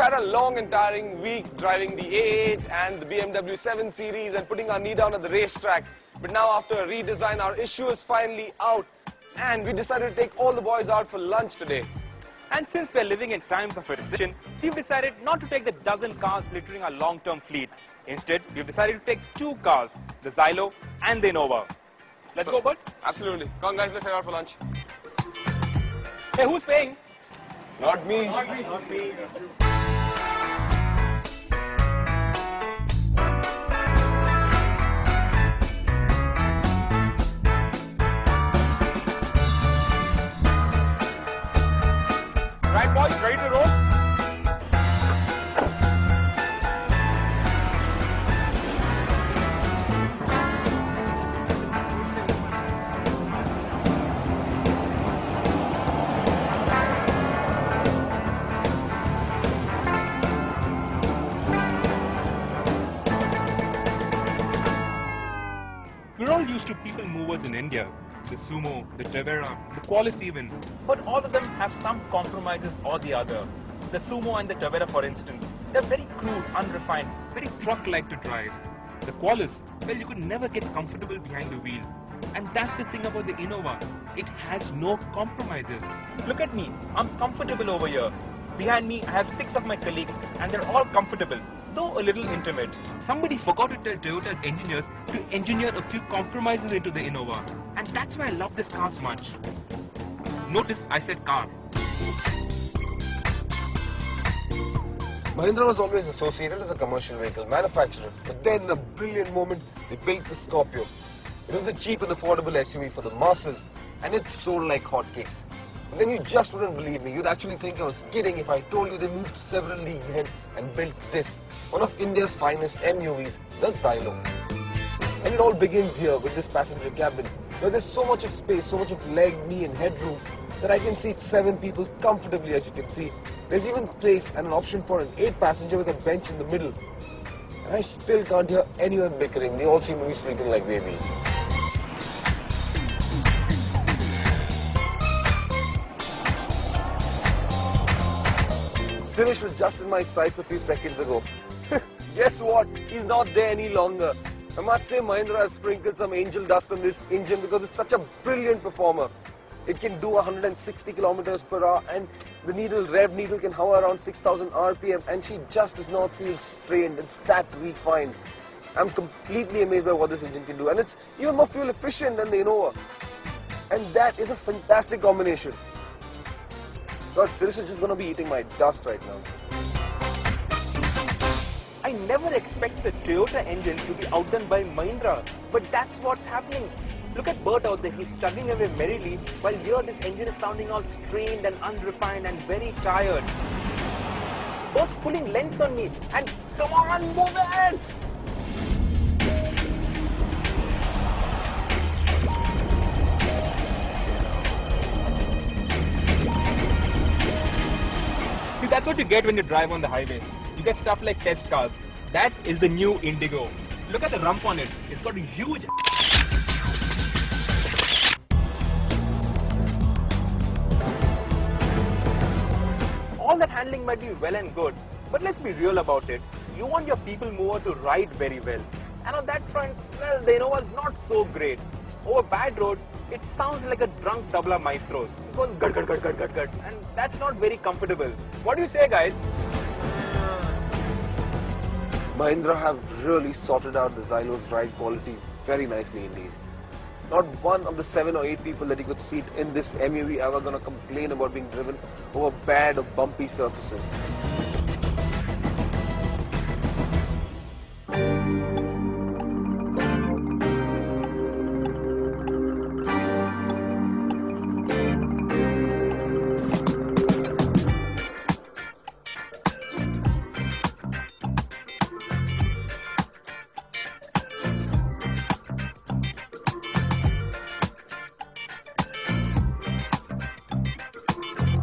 had a long and tiring week driving the A8 and the BMW 7 Series and putting our knee down at the racetrack. But now after a redesign, our issue is finally out and we decided to take all the boys out for lunch today. And since we're living in times of a recession, we've decided not to take the dozen cars littering our long-term fleet. Instead, we've decided to take 2 cars, the Xylo and the Innova. Let's go, Bert? Absolutely. Come on guys, let's head out for lunch. Hey, who's paying? Not me. Not me. Not me. Right, boys, ready to roll? We're all used to people movers in India, the Sumo, the Tavera, the Qualis even. But all of them have some compromises or the other. The Sumo and the Tavera, for instance, they're very crude, unrefined, very truck-like to drive. The Qualis, well, you could never get comfortable behind the wheel. And that's the thing about the Innova. It has no compromises. Look at me, I'm comfortable over here. Behind me, I have 6 of my colleagues and they're all comfortable, though a little intimate. Somebody forgot to tell Toyota's engineers to engineer a few compromises into the Innova. And that's why I love this car so much. Notice I said car. Mahindra was always associated as a commercial vehicle manufacturer, but then in a brilliant moment, they built the Scorpio. It was the cheap and affordable SUV for the masses, and it sold like hotcakes. But then you just wouldn't believe me. You'd actually think I was kidding if I told you they moved several leagues ahead and built this, one of India's finest MUVs, the Xylo. And it all begins here with this passenger cabin, where there's so much of space, so much of leg, knee and headroom that I can seat 7 people comfortably, as you can see. There's even place and an option for an 8-passenger with a bench in the middle. And I still can't hear anyone bickering. They all seem to be sleeping like babies. Sirish was just in my sights a few seconds ago. Guess what? He's not there any longer. I must say Mahindra has sprinkled some angel dust on this engine because it's such a brilliant performer. It can do 160 kilometers per hour and the rev needle can hover around 6,000 RPM and she just does not feel strained. It's that refined. I'm completely amazed by what this engine can do, and it's even more fuel efficient than the Innova. And that is a fantastic combination. God, Sirish is just going to be eating my dust right now. I never expected the Toyota engine to be outdone by Mahindra, but that's what's happening. Look at Bert out there, he's chugging away merrily, while here this engine is sounding all strained and unrefined and very tired. Bert's pulling lengths on me, and come on, move it! See, that's what you get when you drive on the highway. You get stuff like test cars. That is the new Indigo. Look at the rump on it. It's got a huge... All that handling might be well and good, but let's be real about it. You want your people mover to ride very well. And on that front, well, the Innova is not so great. Over bad road, it sounds like a drunk tabla maestro. It goes gud gud gud gud gud gud, and that's not very comfortable. What do you say, guys? Mahindra have really sorted out the Xylo's ride quality very nicely indeed. Not one of the 7 or 8 people that you could seat in this MUV ever going to complain about being driven over bad or bumpy surfaces.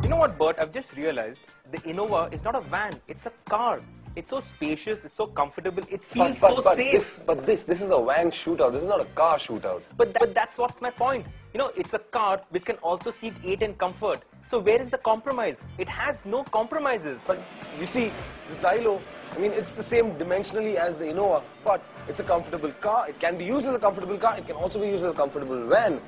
You know what, Bert? I've just realized the Innova is not a van, it's a car. It's so spacious, it's so comfortable, it feels so safe. This is a van shootout, this is not a car shootout. But that's what's my point. You know, it's a car which can also seat 8 in comfort. So where is the compromise? It has no compromises. But you see, the Xylo, I mean, it's the same dimensionally as the Innova, but it's a comfortable car. It can be used as a comfortable car. It can also be used as a comfortable van.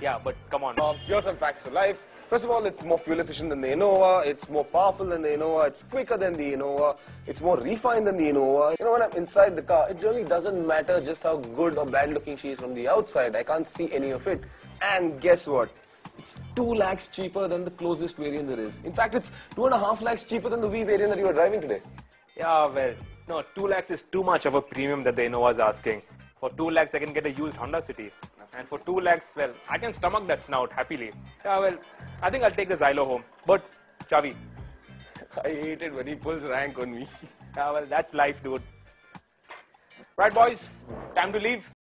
Yeah, but come on. Here's some facts for life. First of all, it's more fuel efficient than the Innova. It's more powerful than the Innova. It's quicker than the Innova. It's more refined than the Innova. You know, when I'm inside the car, it really doesn't matter just how good or bad looking she is from the outside. I can't see any of it. And guess what? It's 2 lakhs cheaper than the closest variant there is. In fact, it's 2.5 lakhs cheaper than the V variant that you are driving today. Yeah, well, no, 2 lakhs is too much of a premium that the Innova is asking. For 2 lakhs, I can get a used Honda City. And for 2 lakhs, well, I can stomach that snout happily. Yeah, well, I think I'll take the Xylo home. But, Chavi. I hate it when he pulls rank on me. Yeah, well, that's life, dude. Right, boys, time to leave.